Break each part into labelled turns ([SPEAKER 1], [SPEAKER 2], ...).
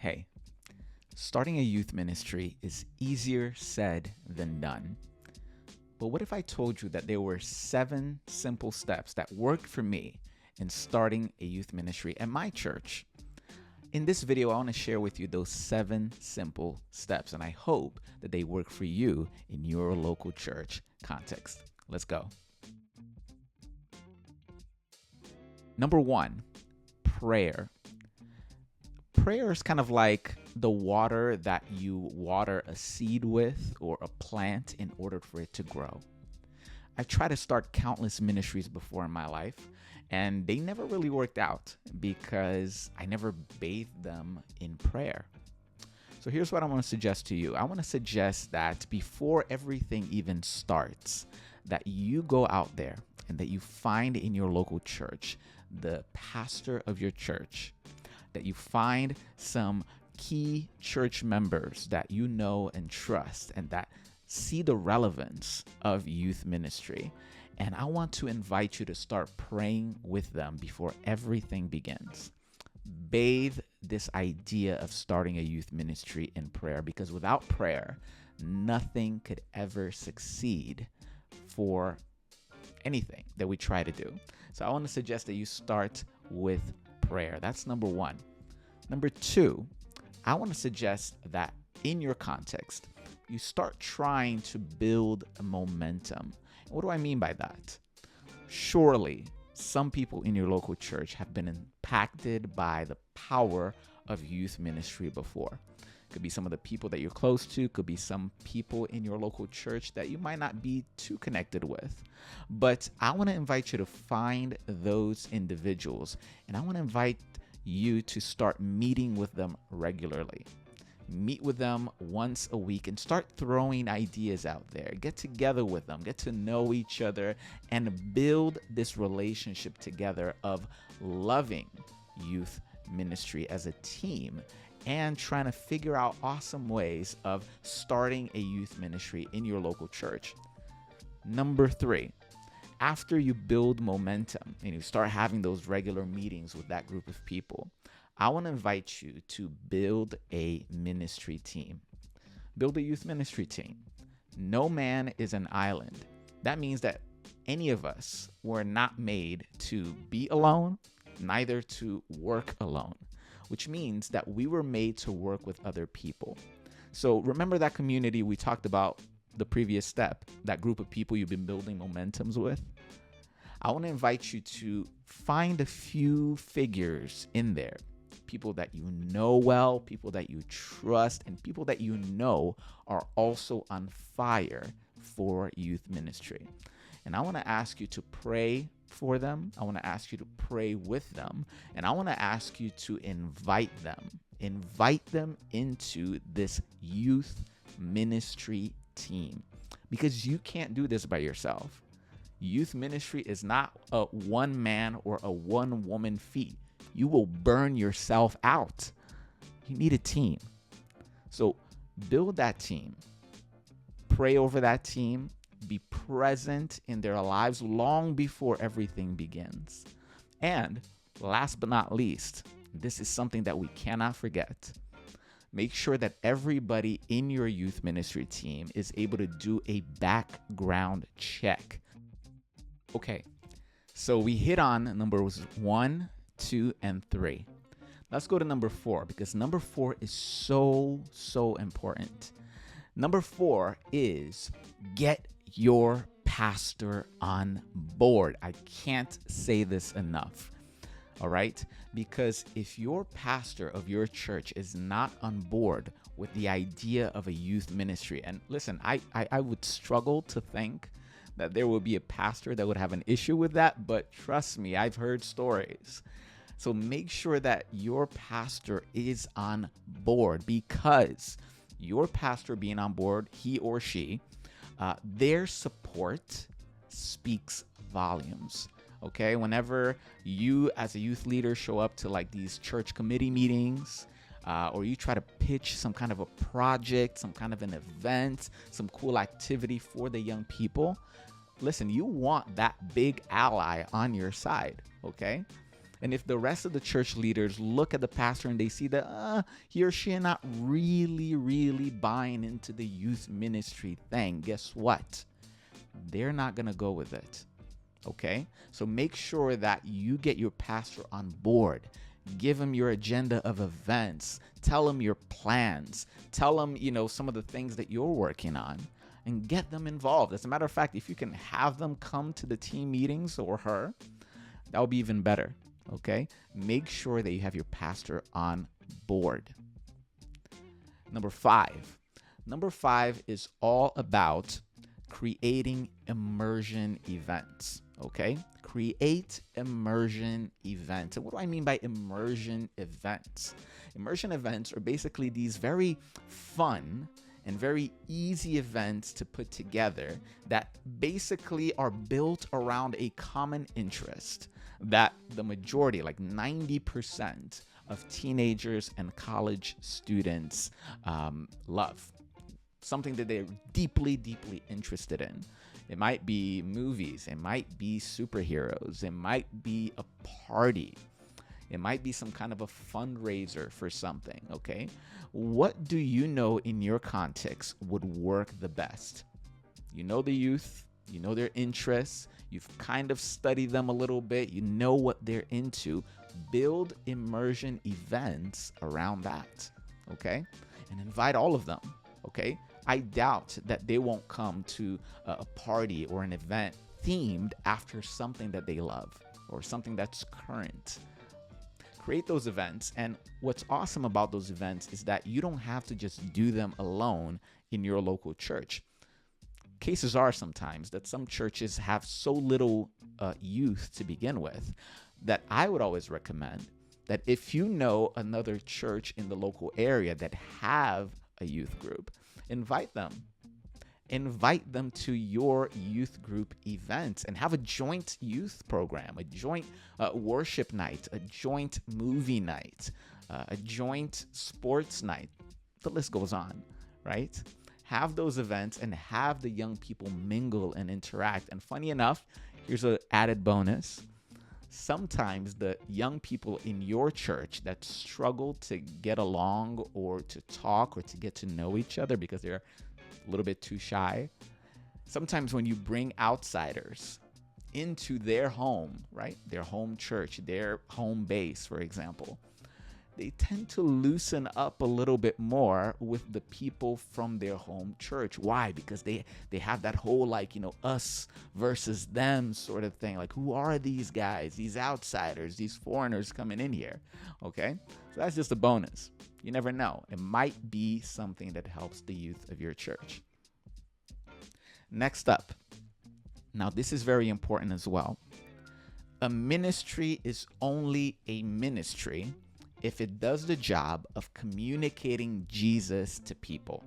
[SPEAKER 1] Hey, starting a youth ministry is easier said than done. But what if I told you that there were 7 simple steps that worked for me in starting a youth ministry at my church? In this video, I want to share with you those 7 simple steps, and I hope that they work for you in your local church context. Let's go. Number 1, prayer. Prayer is kind of like the water that you water a seed with or a plant in order for it to grow. I've tried to start countless ministries before in my life, and they never really worked out because I never bathed them in prayer. So here's what I want to suggest to you. I want to suggest that before everything even starts, that you go out there and that you find in your local church the pastor of your church, that you find some key church members that you know and trust and that see the relevance of youth ministry. And I want to invite you to start praying with them before everything begins. Bathe this idea of starting a youth ministry in prayer, because without prayer, nothing could ever succeed for anything that we try to do. So I want to suggest that you start with prayer. That's number 1. Number 2, I want to suggest that in your context, you start trying to build a momentum. What do I mean by that? Surely, some people in your local church have been impacted by the power of youth ministry before. Could be some of the people that you're close to, could be some people in your local church that you might not be too connected with. But I want to invite you to find those individuals, and I want to invite you to start meeting with them regularly. Meet with them once a week and start throwing ideas out there. Get together with them, get to know each other, and build this relationship together of loving youth ministry as a team and trying to figure out awesome ways of starting a youth ministry in your local church. Number 3, after you build momentum and you start having those regular meetings with that group of people, I want to invite you to build a ministry team. Build a youth ministry team. No man is an island. That means that any of us were not made to be alone, neither to work alone, which means that we were made to work with other people. So remember that community we talked about the previous step, that group of people you've been building momentums with? I want to invite you to find a few figures in there, people that you know well, people that you trust, and people that you know are also on fire for youth ministry. And I want to ask you to pray for them. I want to ask you to pray with them. And I want to ask you to invite them into this youth ministry team, because you can't do this by yourself. Youth ministry is not a one man or a one woman feat. You will burn yourself out. You need a team. So build that team. Pray over that team. Be present in their lives long before everything begins. And last but not least, this is something that we cannot forget. Make sure that everybody in your youth ministry team is able to do a background check. Okay, so we hit on numbers 1, 2, and 3. Let's go to number 4, because number 4 is so important. Number 4 is get your pastor on board. I can't say this enough. All right? Because if your pastor of your church is not on board with the idea of a youth ministry, and listen, I would struggle to think that there would be a pastor that would have an issue with that, but trust me, I've heard stories. So make sure that your pastor is on board, because your pastor being on board, he or she, their support speaks volumes. Okay, whenever you as a youth leader show up to like these church committee meetings, or you try to pitch some kind of a project, some kind of an event, some cool activity for the young people, listen, you want that big ally on your side, okay? And if the rest of the church leaders look at the pastor and they see that he or she are not really buying into the youth ministry thing, guess what? They're not going to go with it. Okay? So make sure that you get your pastor on board. Give him your agenda of events. Tell him your plans. Tell him, some of the things that you're working on, and get them involved. As a matter of fact, if you can have them come to the team meetings, or her, that would be even better. Okay? Make sure that you have your pastor on board. Number five is all about creating immersion events. Okay? Create immersion events. And what do I mean by immersion events? Immersion events are basically these very fun and very easy events to put together that basically are built around a common interest that the majority, like 90% of teenagers and college students love. Something that they're deeply interested in. It might be movies. It might be superheroes. It might be a party. It might be some kind of a fundraiser for something, okay? What do you know in your context would work the best? You know the youth. You know their interests. You've kind of studied them a little bit. You know what they're into. Build immersion events around that, okay? And invite all of them, okay? I doubt that they won't come to a party or an event themed after something that they love or something that's current. Create those events. And what's awesome about those events is that you don't have to just do them alone in your local church. Cases are sometimes that some churches have so little youth to begin with that I would always recommend that if you know another church in the local area that have a youth group, invite them. Invite them to your youth group events and have a joint youth program, a joint worship night, a joint movie night, a joint sports night. The list goes on, right? Have those events and have the young people mingle and interact. And funny enough, here's an added bonus. Sometimes the young people in your church that struggle to get along or to talk or to get to know each other because they're a little bit too shy, sometimes when you bring outsiders into their home, right, their home church, their home base, for example, they tend to loosen up a little bit more with the people from their home church. Why? Because they have that whole us versus them sort of thing. Like, who are these guys, these outsiders, these foreigners coming in here? Okay, so that's just a bonus. You never know. It might be something that helps the youth of your church. Next up, now this is very important as well. A ministry is only a ministry if it does the job of communicating Jesus to people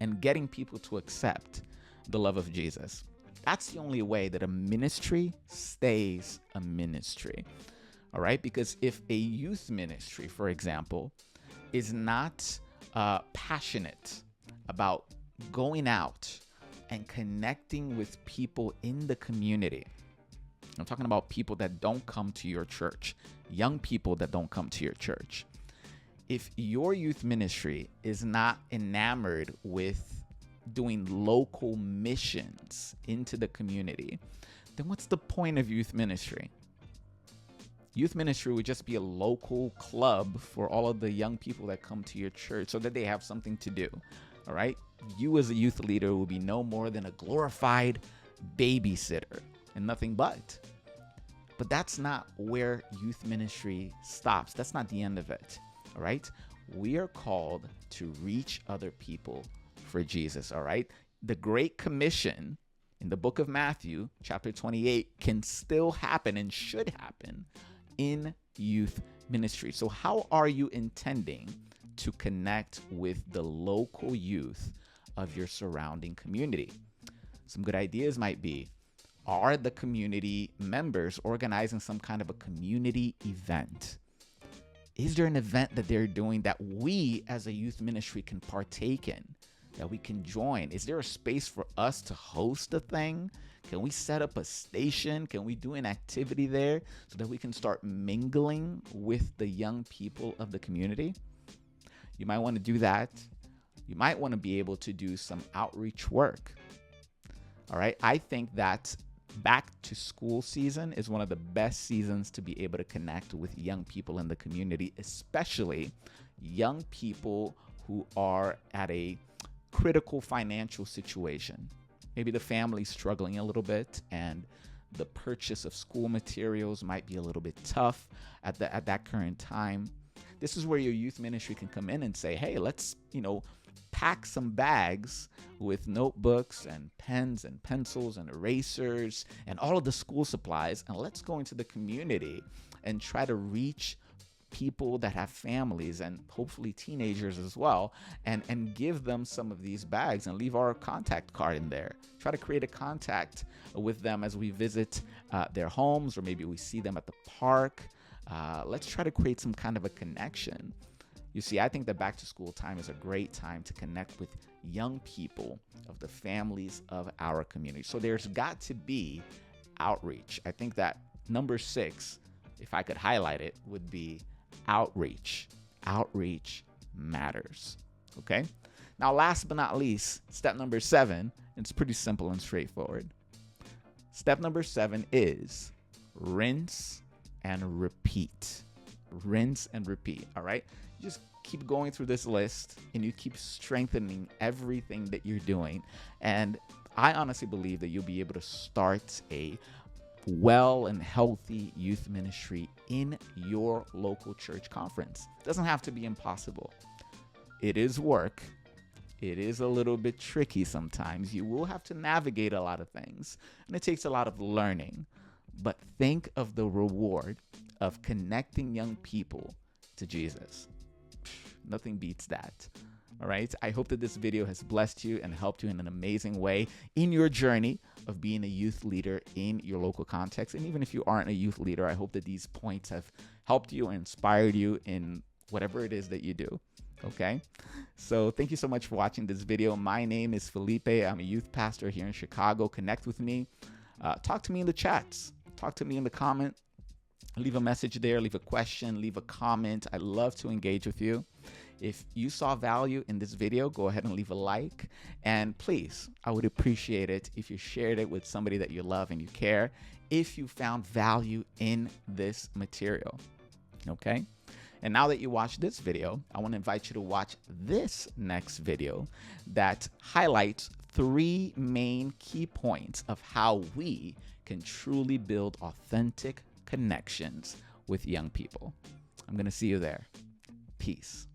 [SPEAKER 1] and getting people to accept the love of Jesus. That's the only way that a ministry stays a ministry. All right? Because if a youth ministry, for example, is not passionate about going out and connecting with people in the community, I'm talking about people that don't come to your church, young people that don't come to your church. If your youth ministry is not enamored with doing local missions into the community, then what's the point of youth ministry? Youth ministry would just be a local club for all of the young people that come to your church so that they have something to do. All right? You as a youth leader will be no more than a glorified babysitter and nothing but. But that's not where youth ministry stops. That's not the end of it. All right? We are called to reach other people for Jesus. All right? The Great Commission in the book of Matthew, chapter 28, can still happen and should happen in youth ministry. So how are you intending to connect with the local youth of your surrounding community? Some good ideas might be, are the community members organizing some kind of a community event? Is there an event that they're doing that we as a youth ministry can partake in? that we can join? Is there a space for us to host a thing? Can we set up a station? Can we do an activity there so that we can start mingling with the young people of the community? You might want to do that. You might want to be able to do some outreach work. All right. I think that back to school season is one of the best seasons to be able to connect with young people in the community, especially young people who are at a critical financial situation. Maybe the family's struggling a little bit and the purchase of school materials might be a little bit tough at that current time. This is where your youth ministry can come in and say, hey, let's, pack some bags with notebooks and pens and pencils and erasers and all of the school supplies, and let's go into the community and try to reach people that have families and hopefully teenagers as well, and give them some of these bags and leave our contact card in there. Try to create a contact with them as we visit their homes, or maybe we see them at the park. Let's try to create some kind of a connection. You see, I think that back to school time is a great time to connect with young people of the families of our community. So there's got to be outreach. I think that number 6, if I could highlight it, would be outreach. Outreach matters. Okay. Now, last but not least, step number 7, it's pretty simple and straightforward. Step number 7 is rinse and repeat. Rinse and repeat. All right. Just keep going through this list and you keep strengthening everything that you're doing. And I honestly believe that you'll be able to start a well and healthy youth ministry in your local church conference. It doesn't have to be impossible. It is work. It is a little bit tricky sometimes. You will have to navigate a lot of things, and it takes a lot of learning. But think of the reward of connecting young people to Jesus. Nothing beats that. All right. I hope that this video has blessed you and helped you in an amazing way in your journey of being a youth leader in your local context. And even if you aren't a youth leader, I hope that these points have helped you and inspired you in whatever it is that you do. Okay. So thank you so much for watching this video. My name is Felipe. I'm a youth pastor here in Chicago. Connect with me. Talk to me in the chats. Talk to me in the comment. Leave a message there, leave a question, leave a comment. I love to engage with you. If you saw value in this video, go ahead and leave a like. And please, I would appreciate it if you shared it with somebody that you love and you care, if you found value in this material. Okay? And now that you watched this video, I want to invite you to watch this next video that highlights 3 main key points of how we can truly build authentic connections with young people. I'm going to see you there. Peace.